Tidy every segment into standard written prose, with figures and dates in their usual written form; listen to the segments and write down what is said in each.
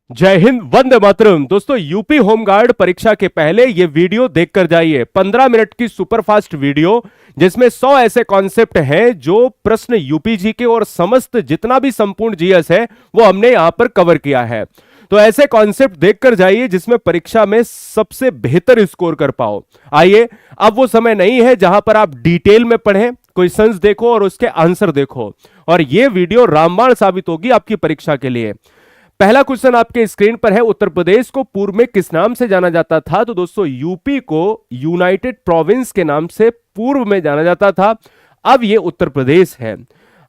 जय हिंद, वंदे मातरम। दोस्तों, UP home guard परीक्षा के पहले ये वीडियो देखकर जाइए। 15 मिनट की सुपरफास्ट वीडियो जिसमें 100 ऐसे कॉन्सेप्ट हैं जो प्रश्न यूपी जी के और समस्त जितना भी संपूर्ण जीएस है वो हमने यहां पर कवर किया है। तो ऐसे कॉन्सेप्ट देखकर जाइए जिसमें परीक्षा में सबसे बेहतर स्कोर कर पाओ। आइए, अब वो समय नहीं है जहां पर आप डिटेल में पढ़ें, क्वेश्चंस देखो और उसके आंसर देखो, और ये वीडियो रामबाण साबित होगी आपकी परीक्षा के लिए। पहला क्वेश्चन आपके स्क्रीन पर है। उत्तर प्रदेश को पूर्व में किस नाम से जाना जाता था? तो दोस्तों, यूपी को यूनाइटेड प्रोविंस के नाम से पूर्व में जाना जाता था, अब यह उत्तर प्रदेश है।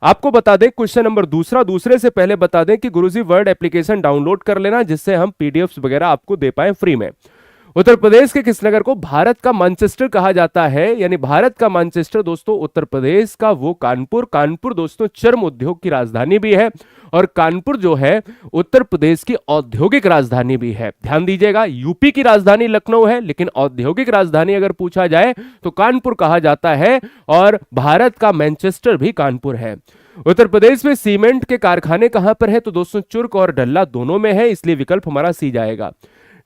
आपको बता दें, क्वेश्चन नंबर दूसरे से पहले बता दें कि गुरुजी वर्ड एप्लीकेशन डाउनलोड कर लेना, जिससे हम पीडीएफ्स वगैरह आपको दे पाए फ्री में। उत्तर प्रदेश के किस नगर को भारत का मैनचेस्टर कहा जाता है? यानी भारत का मैनचेस्टर दोस्तों उत्तर प्रदेश का वो कानपुर दोस्तों चर्म उद्योग की राजधानी भी है, और कानपुर जो है उत्तर प्रदेश की औद्योगिक राजधानी भी है। ध्यान दीजिएगा, यूपी की राजधानी लखनऊ है, लेकिन औद्योगिक राजधानी अगर पूछा जाए तो कानपुर कहा जाता है, और भारत का मैनचेस्टर भी कानपुर है। उत्तर प्रदेश में सीमेंट के कारखाने कहां पर है? तो दोस्तों चुर्क और डल्ला दोनों में है, इसलिए विकल्प हमारा सी जाएगा।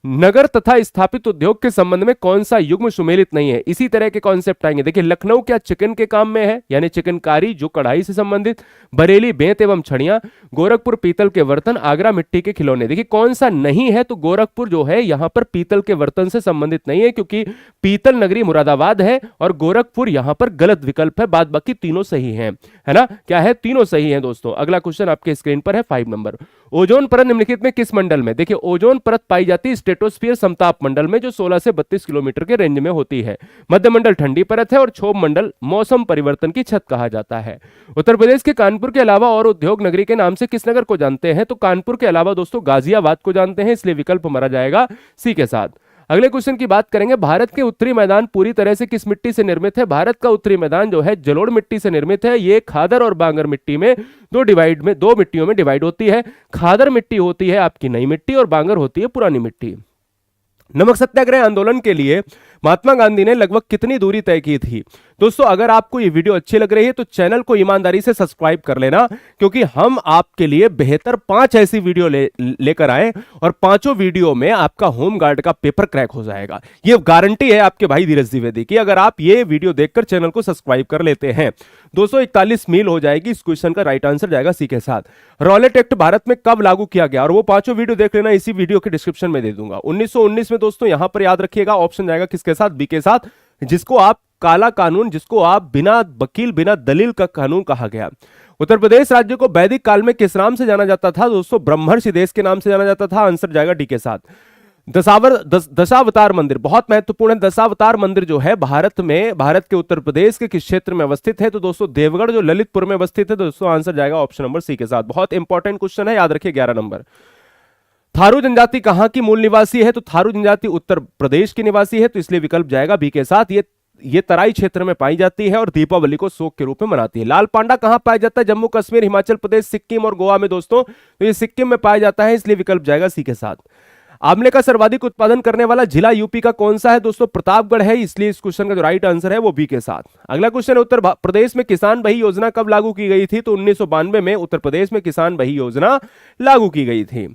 नगर तथा स्थापित उद्योग के संबंध में कौन सा युग्म सुमेलित नहीं है? इसी तरह के कॉन्सेप्ट आएंगे। देखिए, लखनऊ क्या चिकन के काम में है, यानी चिकनकारी जो कढ़ाई से संबंधित, बरेली बेंत एवं छड़ियां, गोरखपुर पीतल के बर्तन, आगरा मिट्टी के खिलौने। देखिए कौन सा नहीं है, तो गोरखपुर जो है यहां पर पीतल के बर्तन से संबंधित नहीं है, क्योंकि पीतल नगरी मुरादाबाद है और गोरखपुर यहां पर गलत विकल्प है। बाद बाकी तीनों सही है ना? क्या है? तीनों सही है दोस्तों। अगला क्वेश्चन आपके स्क्रीन पर है 5 नंबर। ओजोन परत निम्नलिखित में किस मंडल में? देखिए, ओजोन परत पाई जाती है स्ट्रेटोस्फीयर समताप मंडल में, जो 16 से 32 किलोमीटर के रेंज में होती है। मध्य मंडल ठंडी परत है, और क्षोभ मंडल मौसम परिवर्तन की छत कहा जाता है। उत्तर प्रदेश के कानपुर के अलावा और उद्योग नगरी के नाम से किस नगर को जानते हैं? तो कानपुर के अलावा दोस्तों गाजियाबाद को जानते हैं, इसलिए विकल्प हमारा जाएगा सी के साथ। अगले क्वेश्चन की बात करेंगे। भारत के उत्तरी मैदान पूरी तरह से किस मिट्टी से निर्मित है? भारत का उत्तरी मैदान जो है जलोढ़ मिट्टी से निर्मित है। ये खादर और बांगर मिट्टी में दो मिट्टियों में डिवाइड होती है। खादर मिट्टी होती है आपकी नई मिट्टी, और बांगर होती है पुरानी मिट्टी। नमक सत्याग्रह आंदोलन के लिए महात्मा गांधी ने लगभग कितनी दूरी तय की थी? दोस्तों, अगर आपको ये वीडियो अच्छी लग रही है तो चैनल को ईमानदारी से सब्सक्राइब कर लेना, क्योंकि हम आपके लिए बेहतर 5 ऐसी वीडियो लेकर आए, और पांचों वीडियो में आपका होम गार्ड का पेपर क्रैक हो जाएगा। ये गारंटी है आपके भाई धीरज द्विवेदी की, अगर आप ये वीडियो देखकर चैनल को सब्सक्राइब कर लेते हैं। 241 मील हो जाएगी। इस क्वेश्चन का राइट आंसर जाएगा सी के साथ। रॉलेट एक्ट भारत में कब लागू किया गया? और वो पांचों वीडियो देख लेना, इसी वीडियो के डिस्क्रिप्शन में दे दूंगा। 1919 में दोस्तों। यहां पर याद रखिएगा, ऑप्शन जाएगा किसके साथ? बी के साथ, जिसको आप काला कानून, जिसको आप बिना वकील बिना दलील का कानून कहा गया। उत्तर प्रदेश राज्य को वैदिक काल में किस नाम से जाना जाता था? दोस्तों ब्रह्मर्षि देश के नाम से जाना जाता था। आंसर जाएगा डी के साथ। दशावतार मंदिर बहुत महत्वपूर्ण है। दशावतार मंदिर जो है भारत के उत्तर प्रदेश के किस क्षेत्र में अवस्थित है? तो दोस्तों देवगढ़ जो ललितपुर में अवस्थित है। दोस्तों आंसर जाएगा ऑप्शन नंबर सी के साथ। बहुत इंपॉर्टेंट क्वेश्चन है, याद रखिए। 11 नंबर। थारू जनजाति कहां की मूल निवासी है? तो थारू जनजाति उत्तर प्रदेश की निवासी है, तो इसलिए विकल्प जाएगा बी के साथ। ये तराई क्षेत्र में पाई जाती है और दीपावली को शोक के रूप में मनाती है। लाल पांडा कहां पाया जाता है? जम्मू कश्मीर, हिमाचल प्रदेश, सिक्किम और गोवा में दोस्तों। तो ये सिक्किम में पाया जाता है, इसलिए विकल्प जाएगा सी के साथ। आंवले का सर्वाधिक उत्पादन करने वाला जिला यूपी का कौन सा है? दोस्तों प्रतापगढ़ है, इसलिए इस क्वेश्चन का जो राइट आंसर है वो बी के साथ। अगला क्वेश्चन है, उत्तर प्रदेश में किसान बही योजना कब लागू की गई थी? तो 1992 में उत्तर प्रदेश में किसान बही योजना लागू की गई थी।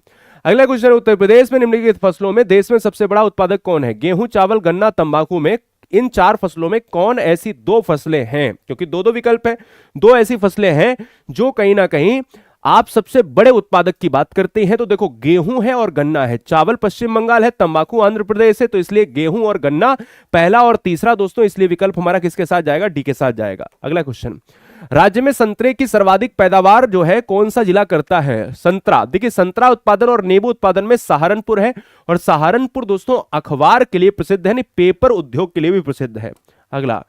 अगला क्वेश्चन है, उत्तर प्रदेश में निम्नलिखित फसलों में देश में सबसे बड़ा उत्पादक कौन है? गेहूं, चावल, गन्ना, तंबाकू में इन 4 फसलों में कौन ऐसी 2 फसलें हैं? क्योंकि दो विकल्प है, 2 ऐसी फसलें हैं जो कहीं ना कहीं आप सबसे बड़े उत्पादक की बात करते हैं। तो देखो, गेहूं है और गन्ना है। चावल पश्चिम बंगाल है, तंबाकू आंध्र प्रदेश है, तो इसलिए गेहूं और गन्ना पहला और तीसरा दोस्तों, इसलिए विकल्प हमारा किसके साथ जाएगा? डी के साथ जाएगा। अगला क्वेश्चन, राज्य में संतरे की सर्वाधिक पैदावार जो है कौन सा जिला करता है? संतरा। देखिए, संतरा उत्पादन और नींबू उत्पादन में सहारनपुर है, और सहारनपुर दोस्तों अखबार के लिए प्रसिद्ध है, पेपर उद्योग के लिए भी प्रसिद्ध है। अगला,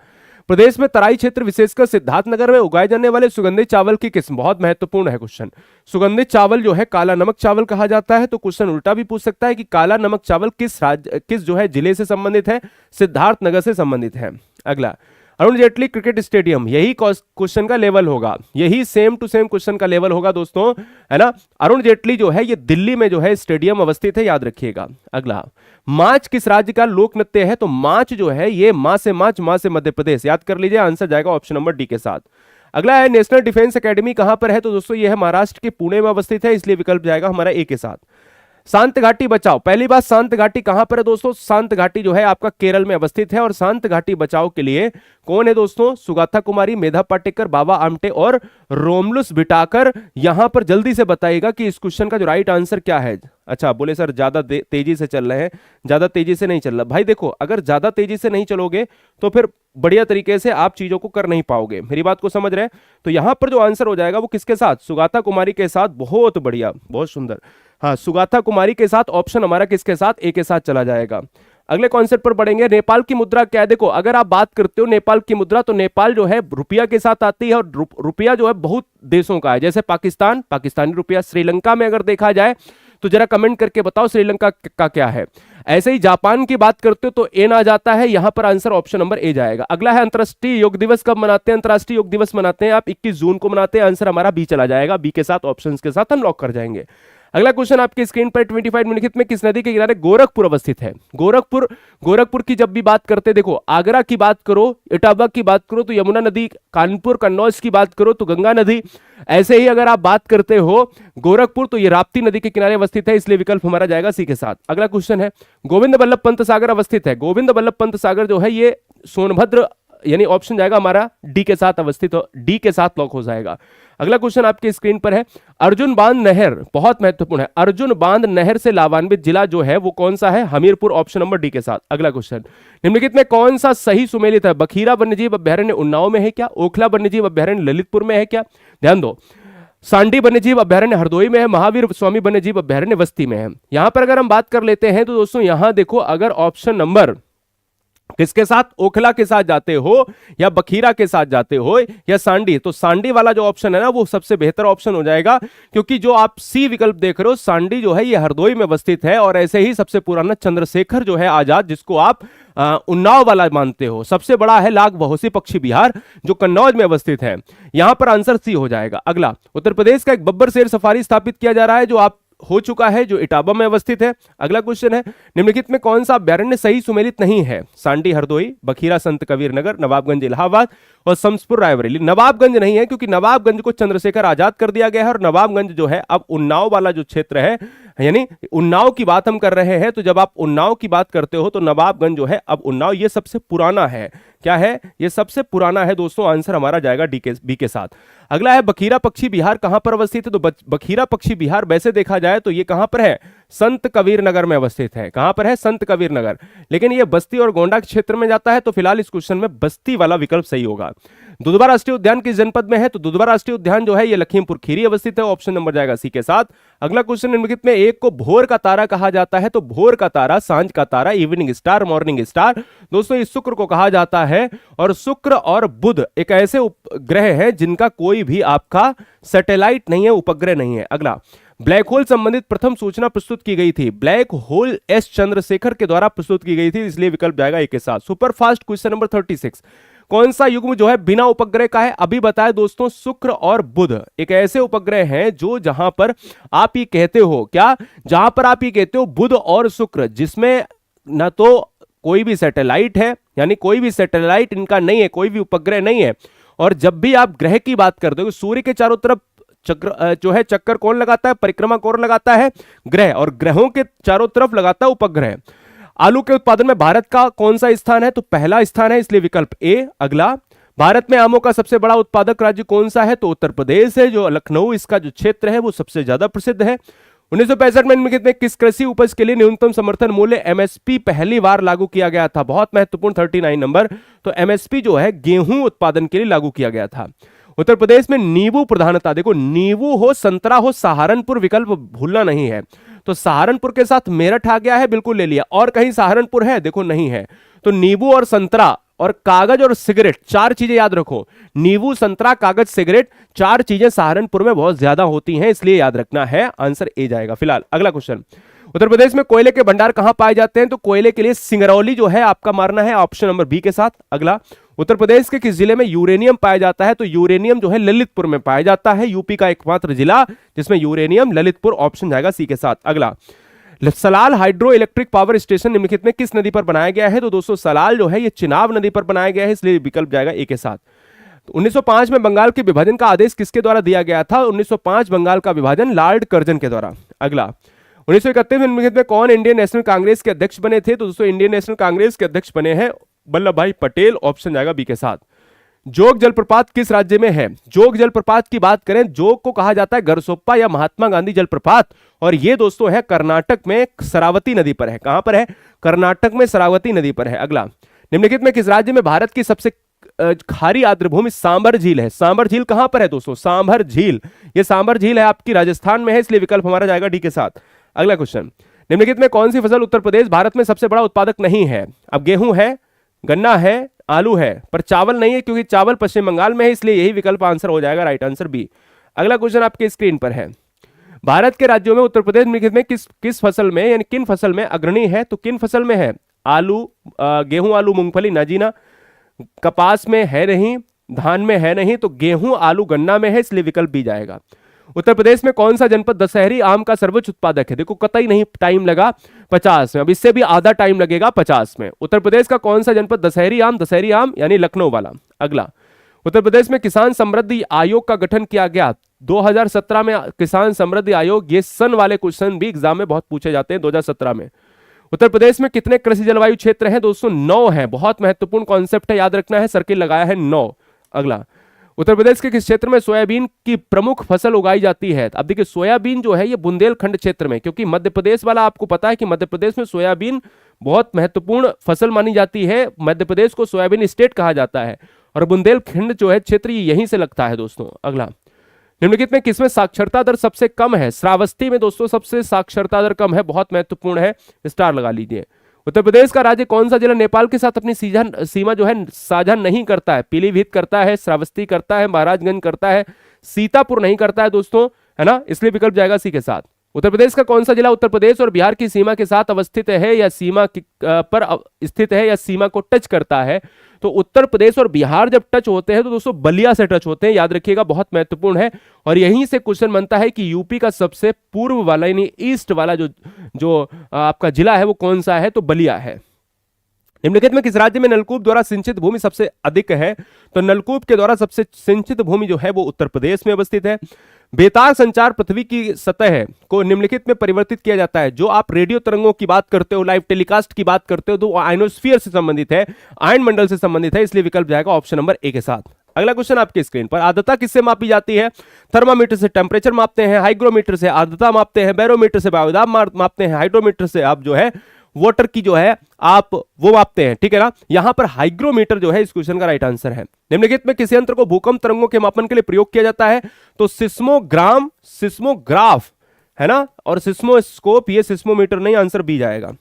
प्रदेश में तराई क्षेत्र विशेषकर सिद्धार्थनगर में उगाए जाने वाले सुगंधित चावल की किस्म? बहुत महत्वपूर्ण है क्वेश्चन। सुगंधित चावल जो है काला नमक चावल कहा जाता है। तो क्वेश्चन उल्टा भी पूछ सकता है कि काला नमक चावल किस जो है जिले से संबंधित है? सिद्धार्थनगर से संबंधित है। अगला, अरुण जेटली क्रिकेट स्टेडियम, यही क्वेश्चन का लेवल होगा, यही सेम टू सेम क्वेश्चन का लेवल होगा दोस्तों, है ना। अरुण जेटली जो है ये दिल्ली में जो है स्टेडियम अवस्थित है, याद रखिएगा। अगला, माच किस राज्य का लोक नृत्य है? तो माच जो है ये मां से मध्य प्रदेश, याद कर लीजिए। आंसर जाएगा ऑप्शन नंबर डी के साथ। अगला है, नेशनल डिफेंस एकेडमी कहां पर है? तो दोस्तों यह महाराष्ट्र के पुणे में अवस्थित है, इसलिए विकल्प जाएगा हमारा ए के साथ। शांत घाटी बचाओ, पहली बात शांत घाटी कहां पर है दोस्तों? शांत घाटी जो है आपका केरल में अवस्थित है। और शांत घाटी बचाओ के लिए कौन है दोस्तों? सुगाथा कुमारी, मेधा पाटेकर, बाबा आमटे और रोमलुस बिटाकर। यहां पर जल्दी से बताइएगा कि इस क्वेश्चन का जो राइट आंसर क्या है। अच्छा, बोले सर ज्यादा तेजी से चल रहे हैं। ज्यादा तेजी से नहीं चल रहा भाई। देखो, अगर ज्यादा तेजी से नहीं चलोगे तो फिर बढ़िया तरीके से आप चीजों को कर नहीं पाओगे। मेरी बात को समझ रहे हैं? तो यहां पर जो आंसर हो जाएगा वो किसके साथ? सुगाथा कुमारी के साथ। बहुत बढ़िया, बहुत सुंदर। हाँ, सुगाथा कुमारी के साथ ऑप्शन हमारा किसके साथ? ए के साथ चला जाएगा। अगले कॉन्सेप्ट पर बढ़ेंगे। नेपाल की मुद्रा क्या है? देखो, अगर आप बात करते हो नेपाल की मुद्रा, तो नेपाल जो है रुपया के साथ आती है। और रुपया जो है बहुत देशों का है, जैसे पाकिस्तान, पाकिस्तानी रुपया। श्रीलंका में अगर देखा जाए तो जरा कमेंट करके बताओ श्रीलंका का क्या है। ऐसे ही जापान की बात करते हो तो एन आ जाता है। यहां पर आंसर ऑप्शन नंबर ए जाएगा। अगला है अंतरराष्ट्रीय योग दिवस कब मनाते हैं? अंतरराष्ट्रीय योग दिवस मनाते हैं आप 21 जून को मनाते हैं। आंसर हमारा बी चला जाएगा। बी के साथ ऑप्शंस के साथ हम लॉक कर जाएंगे। अगला क्वेश्चन आपकी स्क्रीन पर 25 निम्नलिखित में किस नदी के किनारे गोरखपुर अवस्थित है? गोरखपुर की जब भी बात करते, देखो आगरा की बात करो, इटावा की बात करो तो यमुना नदी, कानपुर कन्नौज की बात करो तो गंगा नदी। ऐसे ही अगर आप बात करते हो गोरखपुर, तो ये राप्ती नदी के किनारे अवस्थित है, इसलिए विकल्प हमारा जाएगा सी के साथ। अगला क्वेश्चन है, गोविंद बल्लभ पंत सागर अवस्थित है। गोविंद बल्लभ पंत सागर जो है ये सोनभद्र, यानी ऑप्शन जाएगा हमारा डी के साथ अवस्थित, डी के साथ लॉक हो जाएगा। अगला क्वेश्चन आपके स्क्रीन पर है, अर्जुन बांध नहर, बहुत महत्वपूर्ण है। अर्जुन बांध नहर से लाभान्वित जिला जो है वो कौन सा है? हमीरपुर, ऑप्शन नंबर डी के साथ। अगला क्वेश्चन, निम्नलिखित में कौन सा सही सुमेलित है? बखीरा वन्यजीव अभ्यारण्य उन्नाव में है क्या? ओखला वन्यजीव अभ्यारण्य ललितपुर में है क्या? ध्यान दो, सांडी वन्यजीव अभ्यारण्य हरदोई में है, महावीर स्वामी वन्यजीव अभ्यारण्य बस्ती में है। यहां पर अगर हम बात कर लेते हैं तो दोस्तों यहां देखो, अगर ऑप्शन नंबर किसके साथ? ओखला के साथ जाते हो या बखीरा के साथ जाते हो या सांडी, तो सांडी वाला जो ऑप्शन है ना वो सबसे बेहतर ऑप्शन हो जाएगा। क्योंकि जो आप सी विकल्प देख रहे हो, सांडी जो है ये हरदोई में अवस्थित है। और ऐसे ही सबसे पुराना चंद्रशेखर जो है आजाद, जिसको आप उन्नाव वाला मानते हो, सबसे बड़ा है लाख बहोसी पक्षी विहार जो कन्नौज में अवस्थित है। यहां पर आंसर सी हो जाएगा। अगला, उत्तर प्रदेश का एक बब्बर शेर सफारी स्थापित किया जा रहा है, जो आप हो चुका है, जो इटावा में अवस्थित है। अगला क्वेश्चन है, निम्नलिखित में कौन सा अभ्यारण्य सही सुमेलित नहीं है? सांडी हरदोई, बखीरा संत कबीर नगर, नवाबगंज इलाहाबाद और शमसपुर रायबरेली। नवाबगंज नहीं है, क्योंकि नवाबगंज को चंद्रशेखर आजाद कर दिया गया है। और नवाबगंज जो है अब उन्नाव वाला जो क्षेत्र है, यानी उन्नाव की बात हम कर रहे हैं, तो जब आप उन्नाव की बात करते हो तो नवाबगंज जो है अब उन्नाव, ये सबसे पुराना है। क्या है? ये सबसे पुराना है दोस्तों। आंसर हमारा जाएगा डी के बी के साथ। अगला है, बखीरा पक्षी विहार कहां पर अवस्थित है? तो बखीरा पक्षी विहार वैसे देखा जाए तो ये कहां पर है? संत कबीर नगर में अवस्थित है। कहां पर है? संत कबीर नगर। लेकिन ये बस्ती और गोंडा क्षेत्र में जाता है, तो फिलहाल इस क्वेश्चन में बस्ती वाला विकल्प सही होगा। दुधवा राष्ट्रीय उद्यान किस जनपद में है? तो दुधवा राष्ट्रीय उद्यान जो है ये लखीमपुर खीरी अवस्थित है। ऑप्शन नंबर जाएगा सी के साथ। अगला क्वेश्चन, निम्नलिखित में एक को भोर का तारा कहा जाता है? तो भोर का तारा, सांझ का तारा, इवनिंग स्टार, मॉर्निंग स्टार, दोस्तों इस शुक्र को कहा जाता है। और शुक्र और बुध एक ऐसे उपग्रह है जिनका कोई भी आपका सैटेलाइट नहीं है, उपग्रह नहीं है। अगला, ब्लैक होल संबंधित प्रथम सूचना प्रस्तुत की गई थी? ब्लैक होल एस चंद्रशेखर के द्वारा प्रस्तुत की गई थी, इसलिए विकल्प जाएगा एक के साथ। सुपर फास्ट क्वेश्चन नंबर 36, कौन सा युग्म जो है बिना उपग्रह का है? अभी बताया दोस्तों, शुक्र और बुध एक ऐसे उपग्रह हैं जो जहां पर आप ये कहते हो, क्या? जहां पर आप ये कहते हो बुध और शुक्र, जिसमें ना तो कोई भी सैटेलाइट है, यानी कोई भी सैटेलाइट इनका नहीं है, कोई भी उपग्रह नहीं है। और जब भी आप ग्रह की बात करते हो, सूर्य के चारों तरफ चक्र जो है, चक्कर कौन लगाता है? परिक्रमा कौन लगाता है? ग्रह। और ग्रहों के चारों तरफ लगाता है उपग्रह। आलू के उत्पादन में भारत का कौन सा स्थान है? तो पहला स्थान है, इसलिए विकल्प ए। अगला, भारत में आमों का सबसे बड़ा उत्पादक राज्य कौन सा है? तो उत्तर प्रदेश है, जो लखनऊ इसका जो क्षेत्र है वो सबसे ज्यादा प्रसिद्ध है। 1965 में निम्नलिखित में किस कृषि उपज के लिए न्यूनतम समर्थन मूल्य एमएसपी पहली बार लागू किया गया था? बहुत महत्वपूर्ण, 39 नंबर। तो एमएसपी जो है गेहूं उत्पादन के लिए लागू किया गया था। उत्तर प्रदेश में नींबू प्रधानता, देखो नींबू हो, संतरा हो, सहारनपुर विकल्प भूलना नहीं है। तो सहारनपुर के साथ मेरठ आ गया है, बिल्कुल ले लिया। और कहीं सहारनपुर है? देखो नहीं है। तो नींबू और संतरा और कागज और सिगरेट, चार चीजें याद रखो। नींबू, संतरा, कागज, सिगरेट, चार चीजें सहारनपुर में बहुत ज्यादा होती हैं, इसलिए याद रखना है। आंसर ए जाएगा। फिलहाल अगला क्वेश्चन, उत्तर प्रदेश में कोयले के भंडार कहां पाए जाते हैं? तो कोयले के लिए सिंगरौली जो है आपका मारना है, ऑप्शन नंबर बी के साथ। अगला, उत्तर प्रदेश के किस जिले में यूरेनियम पाया जाता है? तो यूरेनियम जो है ललितपुर में पाया जाता है, यूपी का एकमात्र जिला जिसमें यूरेनियम, ललितपुर, ऑप्शन जाएगा सी के साथ। अगला, Salal hydro electric power station निम्नलिखित में किस नदी पर बनाया गया है? तो दोस्तों सलाल जो है ये चिनाब नदी पर बनाया गया है, इसलिए विकल्प जाएगा ए के साथ। 1905 में बंगाल के विभाजन का आदेश किसके द्वारा दिया गया था? 1905 बंगाल का विभाजन लॉर्ड कर्जन के द्वारा। अगला, 1931 में निम्नलिखित में कौन इंडियन नेशनल कांग्रेस के अध्यक्ष बने थे? तो दोस्तों इंडियन नेशनल कांग्रेस के अध्यक्ष बने हैं वल्लभ भाई पटेल। ऑप्शन जाएगा बी के साथ। जोग जलप्रपात किस राज्य में है? जोग जलप्रपात की बात करें, जोग को कहा जाता है गरसोप्पा या महात्मा गांधी जलप्रपात, और ये दोस्तों है कर्नाटक में शरावती नदी पर है। कहां पर है? कर्नाटक में शरावती नदी पर है। अगला, निम्नलिखित में किस राज्य में भारत की सबसे खारी आर्द्रभूमि सांभर झील है? सांभर झील कहां पर है दोस्तों? सांभर झील, ये सांभर झील है आपकी राजस्थान में है, इसलिए विकल्प हमारा जाएगा डी के साथ। अगला क्वेश्चन, निम्नलिखित में कौन सी फसल उत्तर प्रदेश भारत में सबसे बड़ा उत्पादक नहीं है? अब गेहूं है, गन्ना है, आलू है, पर चावल नहीं है, क्योंकि चावल पश्चिम बंगाल में है, इसलिए यही विकल्प आंसर हो जाएगा, राइट आंसर बी। अगला क्वेश्चन आपके स्क्रीन पर है, भारत के राज्यों में उत्तर प्रदेश निम्नलिखित में किस फसल में यानी किन फसल में अग्रणी है? तो किन फसल में है? आलू, गेहूं, आलू, मूंगफली, नाजीना। कपास में है नहीं, धान में है नहीं, तो गेहूं, आलू, गन्ना में है, इसलिए विकल्प बी जाएगा। उत्तर प्रदेश में कौन सा जनपद दशहरी आम का सर्वोच्च उत्पादक है? देखो कतई नहीं टाइम लगा 50 में, अब इससे भी आधा टाइम लगेगा 50 में। उत्तर प्रदेश का कौन सा जनपद दशहरी आम यानी लखनऊ वाला। अगला, उत्तर प्रदेश में किसान समृद्धि आयोग का गठन किया गया 2017 में। किसान समृद्धि आयोग, ये सन वाले क्वेश्चन भी एग्जाम में बहुत पूछे जाते हैं 2017 में। उत्तर प्रदेश में कितने कृषि जलवायु क्षेत्र हैं दोस्तों? 9 है, बहुत महत्वपूर्ण कॉन्सेप्ट है, याद रखना है, सर्किल लगाया है 9। अगला, उत्तर प्रदेश के किस क्षेत्र में सोयाबीन की प्रमुख फसल उगाई जाती है? अब देखिए सोयाबीन जो है ये बुंदेलखंड क्षेत्र में, क्योंकि मध्य प्रदेश वाला आपको पता है कि मध्य प्रदेश में सोयाबीन बहुत महत्वपूर्ण फसल मानी जाती है, मध्य प्रदेश को सोयाबीन स्टेट कहा जाता है, और बुंदेलखंड जो है क्षेत्र यहीं से लगता है दोस्तों। अगला, निम्नलिखित में किसमें साक्षरता दर सबसे कम है? श्रावस्ती में दोस्तों सबसे साक्षरता दर कम है, बहुत महत्वपूर्ण है, स्टार लगा लीजिए। उत्तर प्रदेश का राज्य कौन सा जिला नेपाल के साथ अपनी सीमा जो है साझा नहीं करता है? पीलीभीत करता है, श्रावस्ती करता है, महाराजगंज करता है, सीतापुर नहीं करता है दोस्तों, है ना, इसलिए विकल्प जाएगा सी के साथ। उत्तर प्रदेश का कौन सा जिला उत्तर प्रदेश और बिहार की सीमा के साथ अवस्थित है या सीमा पर स्थित है या सीमा को टच करता है? तो उत्तर प्रदेश और बिहार जब टच होते हैं तो दोस्तों बलिया से टच होते हैं, याद रखिएगा, बहुत महत्वपूर्ण है। और यहीं से क्वेश्चन बनता है कि यूपी का सबसे पूर्व वाला यानी ईस्ट वाला जो आपका जिला है वो कौन सा है? तो बलिया है। निम्नलिखित में किस राज्य में नलकूप द्वारा सिंचित भूमि सबसे अधिक है? तो नलकूप के द्वारा सबसे सिंचित भूमि जो है वो उत्तर प्रदेश में अवस्थित है। बेतार संचार पृथ्वी की सतह को निम्नलिखित में परिवर्तित किया जाता है। जो आप रेडियो तरंगों की बात करते हो, लाइव टेलीकास्ट की बात करते हो, तो आयनोस्फीयर से संबंधित है, आयन मंडल से संबंधित है, इसलिए विकल्प जाएगा ऑप्शन नंबर ए के साथ। अगला क्वेश्चन आपके स्क्रीन पर, आर्द्रता किससे मापी जाती है? थर्मामीटर से टेम्परेचर मापते हैं, हाइग्रोमीटर से आर्द्रता मापते हैं, बैरोमीटर से वायुदाब मापते हैं, हाइड्रोमीटर से आप जो है वाटर की जो है आप वो मापते हैं, ठीक है ना। यहां पर हाइग्रोमीटर जो है इस क्वेश्चन का राइट आंसर है। निम्नलिखित में किस यंत्र को भूकंप तरंगों के मापन के लिए प्रयोग किया जाता है? तो सिस्मोग्राम, सिस्मोग्राफ, है ना, और सिस्मोस्कोप, ये सिस्मोमीटर नहीं, आंसर बी जाएगा।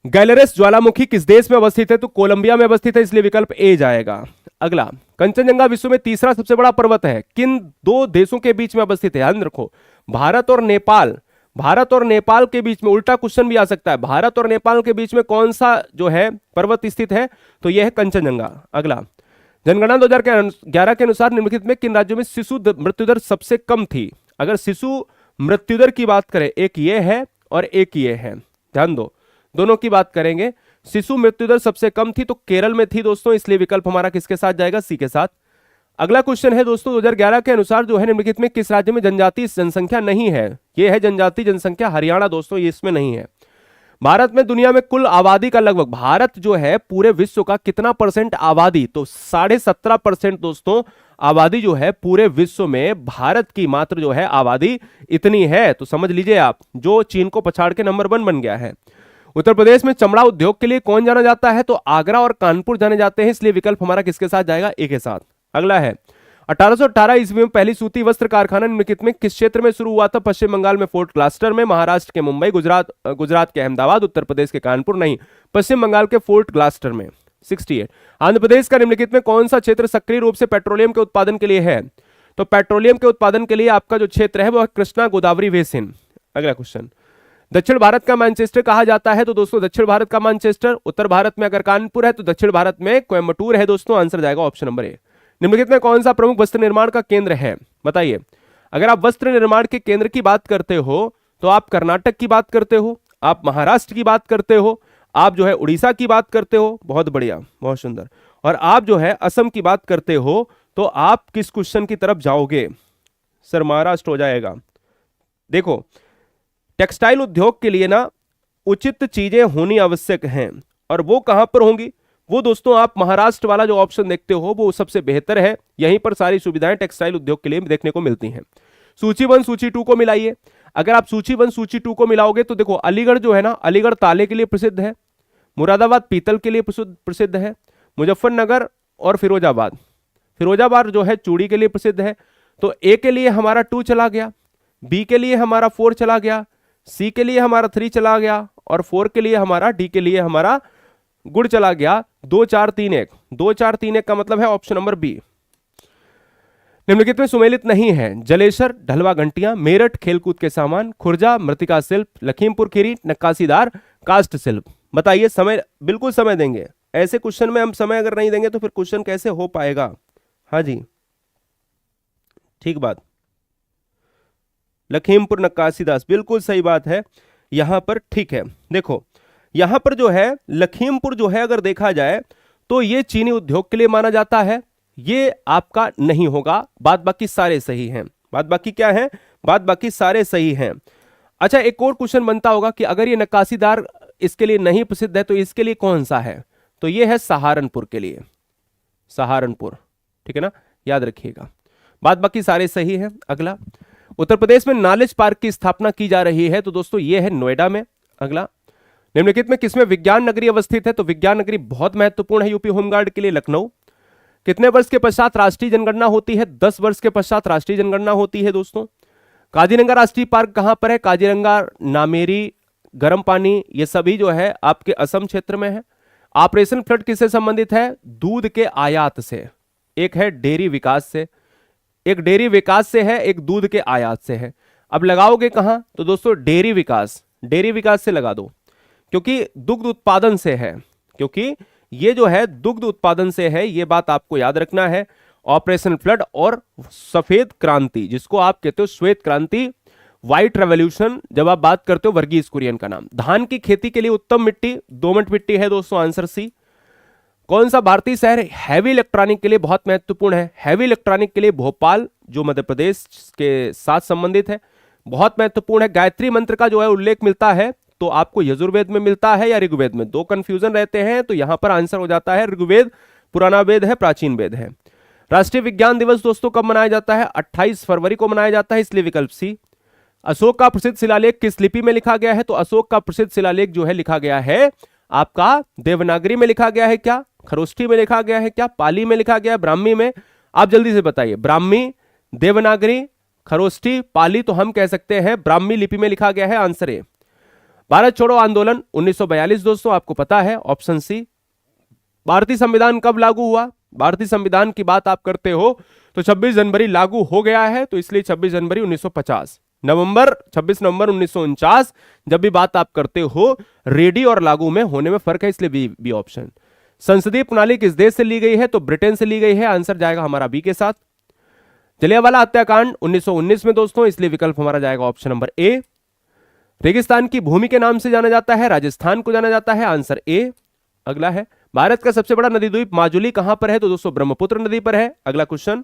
गैलरेस ज्वालामुखी किस देश में अवस्थित है? तो कोलंबिया में अवस्थित है, इसलिए विकल्प ए जाएगा। अगला, कंचनजंगा विश्व में तीसरा सबसे बड़ा पर्वत है, किन दो देशों के बीच में अवस्थित है? ध्यान रखो, भारत और नेपाल, भारत और नेपाल के बीच में, उल्टा क्वेश्चन भी आ सकता है, भारत और नेपाल के बीच में कौन सा जो है पर्वत स्थित है? तो यह है कंचनजंगा। अगला, जनगणना 2011 के अनुसार निम्नलिखित में किन राज्यों में शिशु मृत्यु दर सबसे कम थी? अगर शिशु मृत्यु दर की बात करें, एक ये है और एक ये है, ध्यान दो, दोनों की बात करेंगे। शिशु मृत्यु दर सबसे कम थी तो केरल में थी दोस्तों, इसलिए विकल्प हमारा किसके साथ जाएगा? सी के साथ। अगला क्वेश्चन है दोस्तों, 2011 के अनुसार जो है निम्नलिखित में किस राज्य में जनजातीय जनसंख्या नहीं है? यह है जनजातीय जनसंख्या हरियाणा दोस्तों, ये इसमें नहीं है। भारत में दुनिया में कुल आबादी का लगभग, भारत जो है पूरे विश्व का कितना परसेंट आबादी? तो 17.5% दोस्तों आबादी जो है पूरे विश्व में, भारत की मात्र जो है आबादी इतनी है। तो समझ लीजिए आप, जो चीन को पछाड़ के नंबर 1 बन गया है। उत्तर प्रदेश में चमड़ा उद्योग के लिए कौन जाना जाता है? तो आगरा और कानपुर जाने जाते हैं, इसलिए विकल्प हमारा किसके साथ जाएगा? ए के साथ। अगला है, 1818 ईस्वी में पहली सूती वस्त्र कारखाना निम्नलिखित में किस क्षेत्र में शुरू हुआ था? पश्चिम बंगाल में फोर्ट क्लास्टर में, महाराष्ट्र के मुंबई, गुजरात के अहमदाबाद, उत्तर प्रदेश के कानपुर नहीं, पश्चिम बंगाल के फोर्ट क्लास्टर में। 68, आंध्र प्रदेश का निम्नलिखित में कौन सा क्षेत्र सक्रिय रूप से पेट्रोलियम के उत्पादन के लिए है? तो पेट्रोलियम के उत्पादन के लिए आपका जो क्षेत्र है वह कृष्णा गोदावरी बेसिन। अगला क्वेश्चन, दक्षिण भारत का मैनचेस्टर कहा जाता है? तो दोस्तों दक्षिण भारत का मैनचेस्टर, उत्तर भारत में अगर कानपुर है तो दक्षिण भारत में कोयम्बटूर है दोस्तों, आंसर जाएगा ऑप्शन नंबर ए। निम्नलिखित में कौन सा प्रमुख वस्त्र निर्माण का केंद्र है? बताइए। अगर आप वस्त्र निर्माण के केंद्र की बात करते हो तो आप कर्नाटक की बात करते हो, आप महाराष्ट्र की बात करते हो, आप जो है उड़ीसा की बात करते हो, बहुत बढ़िया, बहुत सुंदर, और आप जो है असम की बात करते हो, तो आप किस क्वेश्चन की तरफ जाओगे? सर महाराष्ट्र हो जाएगा। देखो टेक्सटाइल उद्योग के लिए ना उचित चीजें होनी आवश्यक हैं, और वो कहां पर होंगी? वो दोस्तों आप महाराष्ट्र वाला जो ऑप्शन देखते हो वो सबसे बेहतर है। यहीं पर सारी सुविधाएं टेक्सटाइल उद्योग के लिए देखने को मिलती हैं। सूची 1 सूची 2 को मिलाइए। अगर आप सूची 1 सूची 2 को मिलाओगे तो देखो अलीगढ़ जो है ना, अलीगढ़ ताले के लिए प्रसिद्ध है, मुरादाबाद पीतल के लिए प्रसिद्ध है, मुजफ्फरनगर और फिरोजाबाद जो है चूड़ी के लिए प्रसिद्ध है। तो ए के लिए हमारा 2 चला गया, बी के लिए हमारा 4 चला गया, सी के लिए हमारा 3 चला गया, और 4 के लिए हमारा, डी के लिए हमारा गुड़ चला गया। 2 4 3 1, 2 4 3 1 का मतलब है ऑप्शन नंबर बी। निम्नलिखित में सुमेलित नहीं है। जलेसर ढलवा घंटियां, मेरठ खेलकूद के सामान, खुर्जा मृतिका शिल्प, लखीमपुर खीरी नक्काशीदार कास्ट शिल्प। बताइए, समय बिल्कुल समय देंगे। ऐसे क्वेश्चन में हम समय अगर नहीं देंगे तो फिर क्वेश्चन कैसे हो पाएगा? हाँ जी, ठीक बात। लखीमपुर नक्काशीदास, बिल्कुल सही बात है यहां पर। ठीक है, देखो यहां पर जो है लखीमपुर जो है अगर देखा जाए तो ये चीनी उद्योग के लिए माना जाता है, ये आपका नहीं होगा। बात बाकी सारे सही हैं। बात बाकी क्या है? बात बाकी सारे सही हैं। अच्छा, एक और क्वेश्चन बनता होगा कि अगर ये नक्काशीदार इसके लिए नहीं प्रसिद्ध है तो इसके लिए कौन सा है? तो ये है सहारनपुर के लिए, सहारनपुर। ठीक है ना, याद रखिएगा। बात बाकी सारे सही हैं। अगला, उत्तर प्रदेश में नॉलेज पार्क की स्थापना की जा रही है, तो दोस्तों ये है नोएडा में। अगला, निम्नलिखित में किसमें विज्ञान नगरी अवस्थित है? तो विज्ञान नगरी बहुत महत्वपूर्ण है यूपी होमगार्ड के लिए, लखनऊ। कितने वर्ष के पश्चात राष्ट्रीय जनगणना होती है? 10 वर्ष के पश्चात राष्ट्रीय जनगणना होती है दोस्तों। काजीरंगा राष्ट्रीय पार्क कहां पर है? काजीरंगा, नामेरी, गर्म पानी, ये सभी जो है आपके असम क्षेत्र में है। ऑपरेशन फ्लड किससे संबंधित है? दूध के आयात से। एक है डेयरी विकास से, एक डेयरी विकास से है, एक दूध के आयात से है। अब लगाओगे कहां? तो दोस्तों डेयरी विकास से लगा दो, क्योंकि दुग्ध उत्पादन से है, क्योंकि ये जो है दुग्ध उत्पादन से है, ये बात आपको याद रखना है। ऑपरेशन फ्लड और सफेद क्रांति, जिसको आप कहते हो श्वेत क्रांति, व्हाइट रेवोल्यूशन, जब आप बात करते हो वर्गीज कुरियन का नाम। धान की खेती के लिए उत्तम मिट्टी दोमट मिट्टी है दोस्तों, आंसर सी। कौन सा भारतीय शहर हैवी इलेक्ट्रॉनिक के लिए बहुत महत्वपूर्ण है? हैवी इलेक्ट्रॉनिक के लिए भोपाल, जो मध्य प्रदेश के साथ संबंधित है, बहुत महत्वपूर्ण है। गायत्री मंत्र का जो है उल्लेख मिलता है तो आपको यजुर्वेद में मिलता है या ऋग्वेद में, दो कंफ्यूजन रहते हैं, तो यहां पर आंसर हो जाता है ऋग्वेद। पुराना वेद है, प्राचीन वेद है। राष्ट्रीय विज्ञान दिवस दोस्तों कब मनाया जाता है? 28 फरवरी को मनाया जाता है, इसलिए विकल्प सी। अशोक का प्रसिद्ध शिलालेख किस लिपि में लिखा गया है? तो अशोक का प्रसिद्ध शिलालेख जो है लिखा गया है आपका देवनागरी में लिखा गया है क्या? खरोष्ठी में लिखा गया है क्या? पाली में लिखा गया है? ब्राह्मी में? आप जल्दी से बताइए। ब्राह्मी, देवनागरी, खरोष्ठी, पाली, तो हम कह सकते हैं ब्राह्मी लिपि में लिखा गया है, आंसर ए। भारत छोड़ो आंदोलन 1942 दोस्तों आपको पता है, ऑप्शन सी। भारतीय संविधान कब लागू हुआ? भारतीय संविधान की बात आप करते हो तो 26 जनवरी लागू हो गया है, तो इसलिए 26 जनवरी 1950। 26 नवंबर 1949 जब भी बात आप करते हो, रेडी और लागू में होने में फर्क है, इसलिए बी ऑप्शन। संसदीय प्रणाली किस देश से ली गई है? तो ब्रिटेन से ली गई है, आंसर जाएगा हमारा बी के साथ। जलियांवाला हत्याकांड 1919 में दोस्तों, इसलिए विकल्प हमारा जाएगा ऑप्शन नंबर ए। रेगिस्तान की भूमि के नाम से जाना जाता है, राजस्थान को जाना जाता है, आंसर ए। अगला है, भारत का सबसे बड़ा नदी द्वीप माजुली कहां पर है? तो दोस्तों ब्रह्मपुत्र नदी पर है। अगला क्वेश्चन,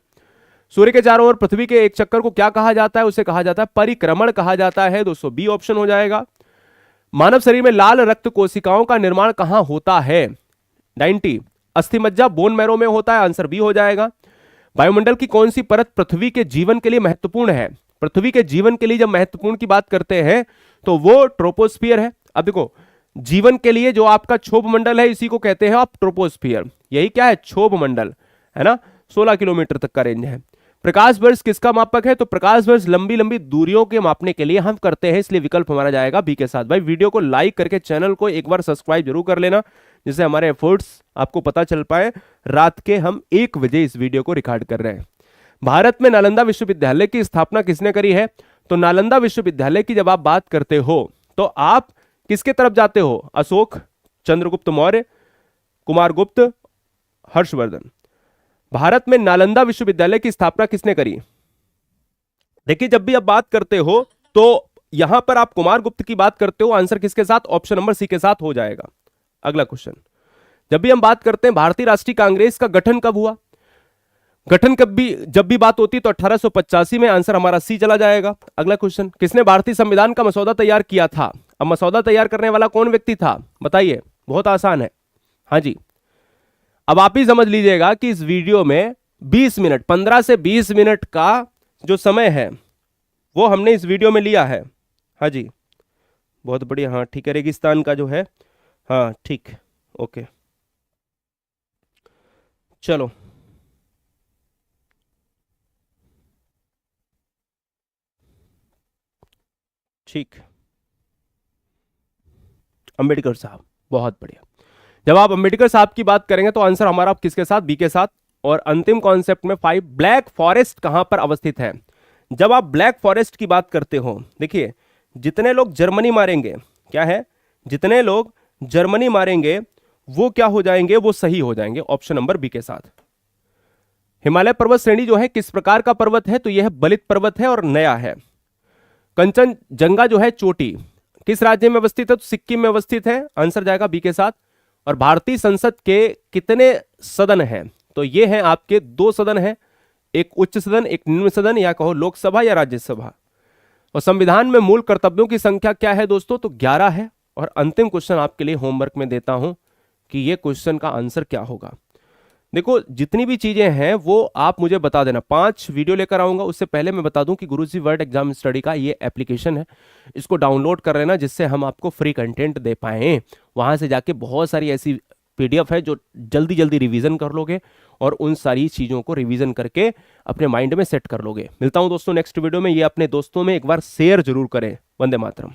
सूर्य के चारों ओर पृथ्वी के एक चक्कर को क्या कहा जाता है? उसे कहा जाता है परिक्रमण कहा जाता है दोस्तों, बी ऑप्शन हो जाएगा। मानव शरीर में लाल रक्त कोशिकाओं का निर्माण कहां होता है? 90 अस्थिमज्जा बोन मैरो में होता है, आंसर बी हो जाएगा। वायुमंडल की कौन सी परत पृथ्वी के जीवन के लिए महत्वपूर्ण है? पृथ्वी के जीवन के लिए जब महत्वपूर्ण की बात करते हैं तो वो ट्रोपोस्फियर है। अब देखो, जीवन के लिए जो आपका क्षोभ मंडल है इसी को कहते हैं आप ट्रोपोस्फियर। यही क्या है? क्षोभ मंडल है ना, 16 किलोमीटर तक का रेंज है। प्रकाश वर्ष किसका मापक है? तो प्रकाश वर्ष लंबी लंबी दूरियों के मापने के लिए हम करते हैं, इसलिए विकल्प हमारा जाएगा बी के साथ। भाई वीडियो को लाइक करके चैनल को एक बार सब्सक्राइब जरूर कर लेना, जिससे हमारे एफर्ट्स आपको पता चल पाए। रात के हम 1 बजे इस वीडियो को रिकॉर्ड कर रहे हैं। भारत में नालंदा विश्वविद्यालय की स्थापना किसने करी है? तो नालंदा विश्वविद्यालय की जब आप बात करते हो तो आप किसके तरफ जाते हो? अशोक, चंद्रगुप्त मौर्य, कुमारगुप्त, हर्षवर्धन। भारत में नालंदा विश्वविद्यालय की स्थापना किसने करी? देखिए, जब भी आप बात करते हो तो यहां पर आप कुमारगुप्त की बात करते हो, आंसर किसके साथ? ऑप्शन नंबर सी के साथ हो जाएगा। अगला क्वेश्चन, जब भी हम बात करते हैं भारतीय राष्ट्रीय कांग्रेस का गठन कब हुआ? गठन जब भी बात होती तो 1885 में, आंसर हमारा सी चला जाएगा। अगला क्वेश्चन, किसने भारतीय संविधान का मसौदा तैयार किया था? अब मसौदा तैयार करने वाला कौन व्यक्ति था बताइए, बहुत आसान है। हाँ जी, अब आप ही समझ लीजिएगा कि इस वीडियो में 20 मिनट, 15 से 20 मिनट का जो समय है वो हमने इस वीडियो में लिया है। हाँ जी, बहुत बढ़िया। हाँ ठीक है, रेगिस्तान का जो है, हाँ ठीक, ओके चलो। ठीक, अंबेडकर साहब, बहुत बढ़िया। जब आप अंबेडकर साहब की बात करेंगे तो आंसर हमारा किसके साथ? बी के साथ। और अंतिम कॉन्सेप्ट में 5, ब्लैक फॉरेस्ट कहां पर अवस्थित है? जब आप ब्लैक फॉरेस्ट की बात करते हो, देखिए जितने लोग जर्मनी मारेंगे, क्या है, जितने लोग जर्मनी मारेंगे वो क्या हो जाएंगे? वो सही हो जाएंगे, ऑप्शन नंबर बी के साथ। हिमालय पर्वत श्रेणी जो है किस प्रकार का पर्वत है? तो यह बलित पर्वत है और नया है। कंचनजंगा जो है चोटी किस राज्य में अवस्थित है? तो सिक्किम में अवस्थित है, आंसर जाएगा बी के साथ। और भारतीय संसद के कितने सदन हैं? तो ये हैं आपके 2 सदन हैं, एक उच्च सदन, एक निम्न सदन, या कहो लोकसभा या राज्यसभा। और संविधान में मूल कर्तव्यों की संख्या क्या है दोस्तों? तो 11 है। और अंतिम क्वेश्चन आपके लिए होमवर्क में देता हूं कि ये क्वेश्चन का आंसर क्या होगा। देखो जितनी भी चीजें हैं वो आप मुझे बता देना, 5 वीडियो लेकर आऊंगा। उससे पहले मैं बता दूं कि गुरुजी वर्ड एग्जाम स्टडी का ये एप्लीकेशन है, इसको डाउनलोड कर लेना जिससे हम आपको फ्री कंटेंट दे पाएं। वहां से जाके बहुत सारी ऐसी पीडीएफ है जो जल्दी जल्दी रिवीजन कर लोगे और उन सारी चीजों को रिवीजन करके अपने माइंड में सेट कर लोगे। मिलता हूं दोस्तों नेक्स्ट वीडियो में। ये अपने दोस्तों में एक बार शेयर जरूर करें। वंदे मातरम।